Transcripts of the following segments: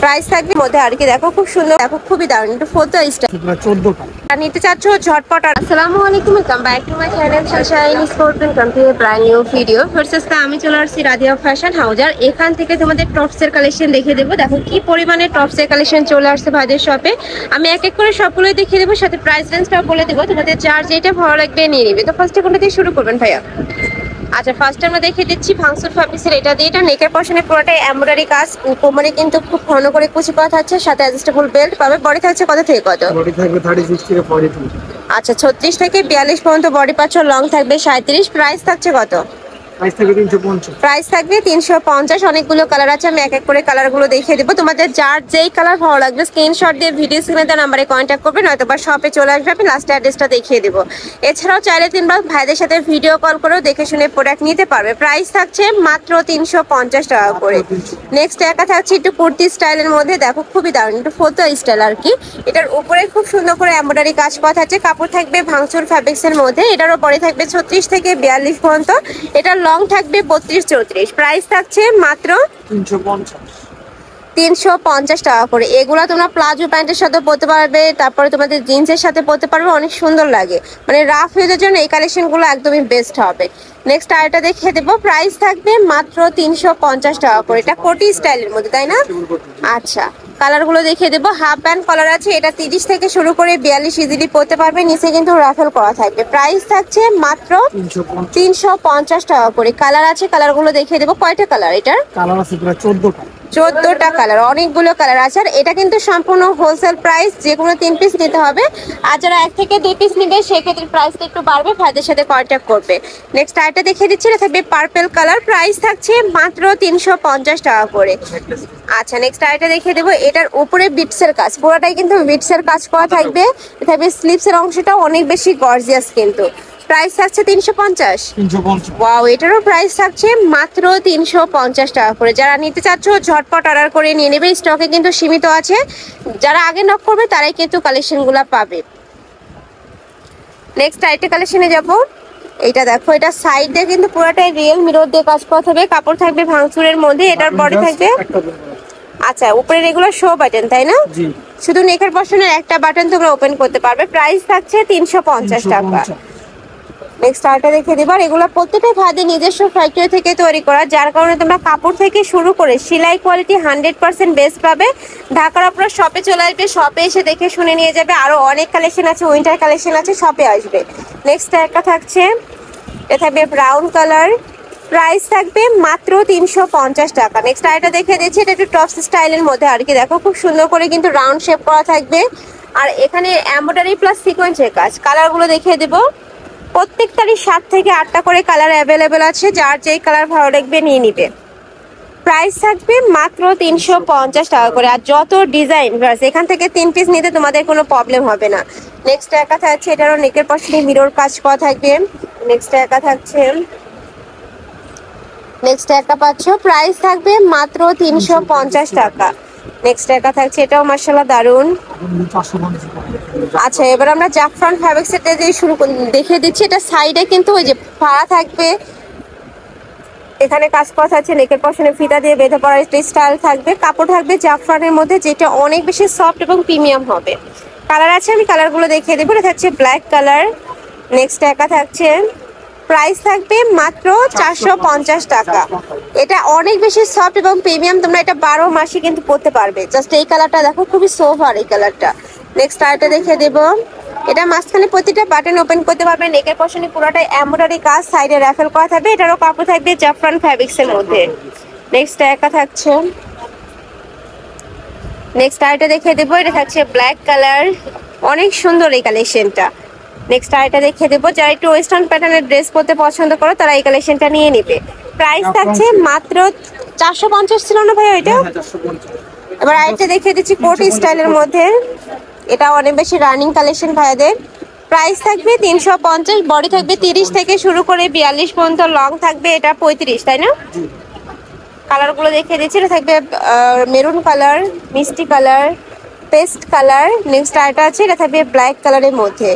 Price থাকবে মধ্যে আর কি দেখো খুব সুন্দর, দেখো খুবই দারুণ, একটু ফটো স্টাইল 14 টাকা নিতে চাচ্ছ ঝটপট। আসসালামু আলাইকুম, welcome back to my channel Sunshine sports complete brand new video. First আমি চলে আসছি রাদিয়া ফ্যাশন হাউজার। এখান থেকে তোমাদের টপসের কালেকশন দেখিয়ে দেবো। দেখো কি পরিমাণে টপসের কালেকশন চলে আসছে ভাইদের শপে। আমি এক এক করে সবগুলোই দেখিয়ে দেবো, সাথে প্রাইস রেঞ্জটাও বলে দেবো। তোমাদের যার যেটা ভালো লাগবে নিয়ে নিবে। তো ফার্স্টে কোনটা দিয়ে শুরু করবেন ভাইয়া? আচ্ছা, ফার্স্ট আমরা দেখিয়ে দিচ্ছি ভাঙচুর ফ্যাব্রিক্সের এটা দিয়ে। এটা নেকের পশনে পুরোটাই এমব্রয়ডারি কাজ, কোমরে কিন্তু খুব ঘন করে কুচি করা থাকছে, সাথে অ্যাডজাস্টেবল বেল্ট পাবে। বডি থাকছে কত থেকে কত? বডি থাকবে 36 থেকে 42। আচ্ছা, 36 থেকে 42 পর্যন্ত বডি পাচ্ছ, লং থাকবে 37। প্রাইস থাকছে কত? প্রাইস থাকবে 350। প্রাইস থাকবে 350। অনেকগুলো কালার আছে, আমি এক এক করে কালারগুলো দেখিয়ে দেবো। তোমাদের যার যেই কালার ভালো লাগবে স্ক্রিনশট দিয়ে ভিডিও স্ক্রিনে দেওয়া নাম্বারে কন্ট্যাক্ট করবে, নয়তো বা শপে চলে আসবে, আমি লাস্টে অ্যাড্রেসটা দেখিয়ে দেবো। এছাড়াও চাইলে তিনবার ভাইদের সাথে ভিডিও কল করেও দেখে শুনে প্রোডাক্ট নিতে পারবে। প্রাইস থাকছে মাত্র 350 টাকা করে। নেক্সট একা থাকছে একটু কুর্তি স্টাইলের মধ্যে, দেখো খুবই দারুণ, একটু ফটো স্টাইল আর কি। এটার উপরে খুব সুন্দর করে এমব্রয়ডারি কাজ করা থাকছে, কাপড় থাকবে ভাঙচুর ফ্যাব্রিক্সের মধ্যে। এটারও পরে থাকবে 36 থেকে 42 পর্যন্ত। এটার লং থাকবে 32-34। প্রাইস থাকছে মাত্র 350 টাকা করে। এগুলা তোমরা প্লাজো প্যান্টের সাথে পরতে পারবে, তারপরে তোমাদের জিন্সের সাথে পরতে পারবে, অনেক সুন্দর লাগে। মানে রাফ ইউজের জন্য এই কালেকশনগুলো একদমই বেস্ট হবে। নেক্সট আরেকটা দেখিয়ে দেবো, প্রাইস থাকবে মাত্র 350 টাকা করে। এটা কোটি স্টাইলের মধ্যে, তাই না? আচ্ছা, কালারগুলো দেখিয়ে দেবো। হাফ প্যান্ট কলার আছে, এটা 30 থেকে শুরু করে 42 ইজিলি পরতে পারবে। নিচে কিন্তু রাফেল করা থাকবে। প্রাইস থাকছে মাত্র 350 টাকা করে। কালার আছে, কালারগুলো দেখিয়ে দেবো। কয়টা কালার এটার? কালার আছে প্রায় 14টা। 14টা কালার, অনেকগুলো কালার আছে। আর এটা কিন্তু সম্পূর্ণ হোলসেল প্রাইস, যে কোনো 3 পিস নিতে হবে। আর যারা 1 থেকে 2 পিস নিবে সেক্ষেত্রে প্রাইসটা একটু বাড়বে, ভাইদের সাথে কন্ট্যাক্ট করবে। নেক্সট আরেকটা দেখিয়ে দিচ্ছি, এটা থাকবে পার্পল কালার। প্রাইস থাকছে মাত্র 350 টাকা করে। আচ্ছা, নেক্সট আরেকটা দেখিয়ে দেবো। এটার উপরে বিটসের কাজ, পুরোটাই কিন্তু বিটসের কাজ করা থাকবে। থাকবে স্লিপসের অংশটা অনেক বেশি গর্জিয়াস কিন্তু। প্রাইস থাকছে 350। ওয়াও, এটারও প্রাইস থাকছে মাত্র 350 টাকা করে। যারা নিতে চাচ্ছ ঝটপট অর্ডার করে নিয়ে নেবে, স্টকে কিন্তু সীমিত আছে। যারা আগে নক করবে তারাই কিন্তু কালেকশনগুলো পাবে। নেক্সট আইটেম কালেকশনে যাব। এটা দেখো, এটা সাইড দিয়ে কিন্তু পুরোটাই রিয়েল মিরর দিয়ে কাজ করা থাকবে, কাপড় থাকবে ভাঙচুরের মধ্যে। এটার বডি থাকবে, আচ্ছা উপরে রেগুলার শো বাটন, তাই না? শুধু নেকের পশনের একটা বাটন তোমরা ওপেন করতে পারবে। প্রাইস থাকছে 350 টাকা। নেক্সট আরেকটা দেখে দিবার। এগুলো প্রত্যেকটা ভাইদের নিজস্ব ফ্যাক্টরি থেকে তৈরি করা, যার কারণে তোমরা কাপড় থেকে শুরু করে সেলাই কোয়ালিটি 100% বেস্ট পাবে। ঢাকার আপনারা শপে চলে আসবে, শপে এসে দেখে শুনে নিয়ে যাবে। আরো অনেক কালেকশন আছে, উইন্টার কালেকশন আছে, শপে আসবে। নেক্সট একটা থাকছে, এটা থাকবে ব্রাউন কালার। প্রাইস থাকবে মাত্র 350 টাকা। নেক্সট আরেকটা দেখে দিচ্ছি, এটা একটু টপস স্টাইলের মধ্যে আর কি। দেখো খুব সুন্দর করে কিন্তু রাউন্ড শেপ করা থাকবে, আর এখানে এমব্রয়ডারি প্লাস সিকোয়েন্সের কাজ। কালারগুলো দেখিয়ে দেবো। প্রত্যেকটারই 7 থেকে 8টা করে কালার অ্যাভেলেবেল আছে, যার যেই কালার ভালো লাগবে নিয়ে নিবে। প্রাইস থাকবে মাত্র 350 টাকা করে। আর যত ডিজাইন এখান থেকে 3 পিস নিতে তোমাদের কোনো প্রবলেম হবে না। নেক্সট একা থাকছে, এটারও নেকের পাশে মিরর কাজ করা থাকবে। নেক্সট একা থাকছে, নেক্সট একা পাচ্ছ। প্রাইস থাকবে মাত্র 350 টাকা। নেক্সট একা থাকছে, এটাও মাশাআল্লাহ দারুন। আচ্ছা, এবার আমরা জাফরান ফ্যাব্রিক্স এর দিয়ে শুরু দেখিয়ে দিচ্ছি। এটা সাইডে কিন্তু ওই যে ফাড়া থাকবে, এখানে কাজ করা থাকছে, নেকের পশনে ফিতা দিয়ে বেঁধে পড়া স্টাইল থাকবে। কাপড় থাকবে জাফরানের মধ্যে, যেটা অনেক বেশি সফট এবং প্রিমিয়াম হবে। কালার আছে, আমি কালারগুলো দেখিয়ে দেবো। এটা থাকছে ব্ল্যাক কালার। নেক্সট একা থাকছে, প্রাইস থাকবে মাত্র 450 টাকা। এটা অনেক বেশি সফট এবং প্রিমিয়াম, তোমরা এটা 12 মাসই কিন্তু পরতে পারবে। জাস্ট এই কালারটা দেখো, খুবই সোফার এই কালারটা। নেক্সট আরেকটা দেখিয়ে দেবো। এটা মাঝখানে প্রতিটা বাটন ওপেন করতে পারবে। নেকের পশনে পুরোটাই এমব্রয়ডারি কাজ, সাইডে রাফেল করা থাকবে। এটারও কাপড় থাকবে জাফরান ফ্যাব্রিক্সের মধ্যে। নেক্সট একা থাকছে, নেক্সট আরেকটা দেখিয়ে দেবো। এটা থাকছে ব্ল্যাক কালার, অনেক সুন্দর এই কালেকশনটা। নেক্সট আরেকটা দেখিয়ে দেবো। যারা একটু ওয়েস্টার্ন প্যাটার্নের ড্রেস পরতে পছন্দ করো তারা এই কালেকশনটা নিয়ে নিবে। প্রাইস থাকছে মাত্র 450 ছিল না ভাই ওইটা? এবার আরেকটা দেখিয়ে দিচ্ছি কোটি স্টাইলের মধ্যে। এটা অনেক বেশি রানিং কালেকশন ভাইদের। প্রাইস থাকবে 350। বডি থাকবে 30 থেকে শুরু করে 42 পর্যন্ত, লং থাকবে এটা 35, তাই না? কালারগুলো দেখিয়ে দিচ্ছি। এটা থাকবে মেরুন কালার, মিষ্টি কালার, পেস্ট কালার। নেক্সট আরেকটা আছে, এটা থাকবে ব্ল্যাক কালারের মধ্যে।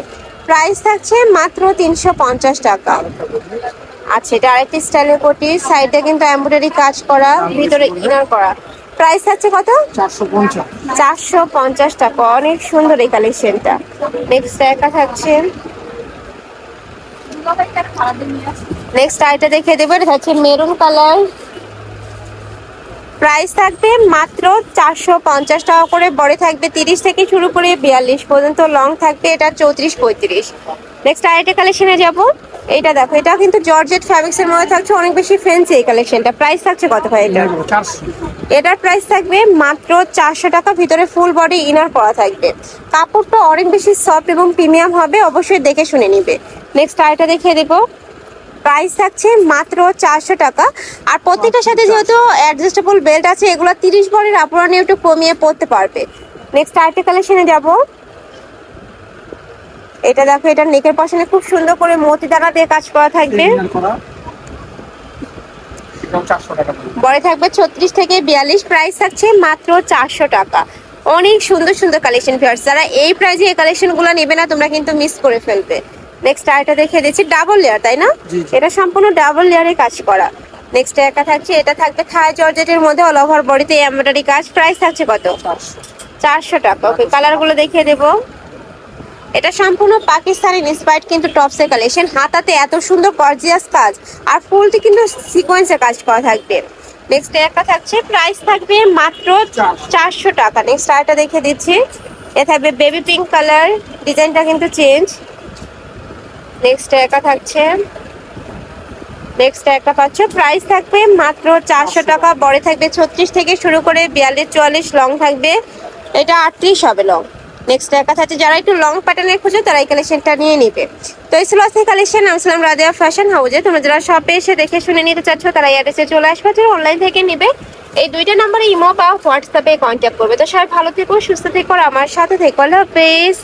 প্রাইস থাকছে মাত্র 350 টাকা। আচ্ছা, এটা আরেকটি স্টাইলের কোটি, সাইডে কিন্তু এমব্রয়ডারি কাজ করা, ভিতরে ইনার করা। প্রাইস আছে কত? 450। 450 টাকা। অনেক সুন্দর এই কালেকশনটা। নেক্সট একা থাকছে, নেক্সট আইটা দেখে দেবো। এটা হচ্ছে মেরুন কালার, প্রাইস থাকবে মাত্র 450 টাকা করে। বড় থাকবে 30 থেকে শুরু করে 42 পর্যন্ত, লং থাকবে এটা 34 35। নেক্সট আইটা কালেকশনে যাব। এটা দেখো, এটা কিন্তু জর্জেট ফ্যাব্রিক্স এর মধ্যে থাকছে, অনেক বেশি ফ্যান্সি এই কালেকশনটা। প্রাইস থাকছে কত ভাই এটা? 400। এটার প্রাইস থাকবে মাত্র 400 টাকা। ভিতরে ফুল বডি ইনার করা থাকবে। কাপড়টা অনেক বেশি সফট এবং প্রিমিয়াম হবে, অবশ্যই দেখে শুনে নিবে। নেক্সট আইটা দেখিয়ে দেবো। প্রাইস থাকছে মাত্র 400 টাকা। আর প্রত্যেকটার সাথে যেহেতু অ্যাডজাস্টেবল বেল্ট আছে, এগুলো 30 বডির আপনারা নিয়ে একটু কমিয়ে পড়তে পারবে। নেক্সট আইটা কালেকশনে যাব। এটা দেখো, এটা নেকের পশনে খুব সুন্দর করে মতি দানা দিয়ে কাজ করা থাকবে। বড় থাকবে 36 থেকে 42। প্রাইস থাকছে মাত্র 400 টাকা। অনেক সুন্দর সুন্দর কালেকশন ভিউয়ার্স, যারা এই প্রাইসে এই কালেকশনগুলো নেবে না তোমরা কিন্তু মিস করে ফেলবে। নেক্সট আইটা দেখে দিচ্ছি, ডাবল লেয়ার তাই না? এটা সম্পূর্ণ ডাবল লেয়ারে কাজ করা। নেক্সট একা থাকছে, এটা থাকবে থাই জর্জেটের মধ্যে, অল ওভার বডিতে এমব্রয়ডারি কাজ। প্রাইস থাকছে কত? 400 টাকা। ওকে, কালারগুলো দেখিয়ে দেবো। এটা সম্পূর্ণ পাকিস্তানি ইন্সপায়ার্ড কিন্তু টপসের কালেকশন। হাতাতে এত সুন্দর গর্জিয়াস কাজ, আর ফুলটি কিন্তু সিকোয়েন্সে কাজ করা থাকবে। নেক্সট একটা থাকছে, প্রাইস থাকবে মাত্র 400 টাকা। নেক্সট আরেকটা দেখে দিচ্ছি, এ থাকবে বেবি পিঙ্ক কালার, ডিজাইনটা কিন্তু চেঞ্জ। নেক্সট একটা থাকছে, নেক্সট একটা পাচ্ছ, প্রাইস থাকবে মাত্র 400 টাকা। বড় থাকবে 36 থেকে শুরু করে 42 44, লং থাকবে এটা 38 হবে লং। নেক্সট একা থাকছে, যারা একটু লং প্যাটার্নের খুঁজে তারা এই কালেকশনটা নিয়ে নিবে। তো এই ছিল আজকের কালেকশন। আমি ছিলাম রাদিয়া ফ্যাশন হাউজে। তোমরা যারা শপে এসে দেখে শুনে নিতে চাচ্ছ তারা এই অ্যাড্রেসে চলে আসবে, যারা অনলাইন থেকে নিবে এই দুইটা নম্বরে ইমো বা হোয়াটসঅ্যাপে কন্ট্যাক্ট করবে। তো সবাই ভালো থেকো, সুস্থ থেকো, আর আমার সাথে থেকো। আল্লাহ হাফেজ।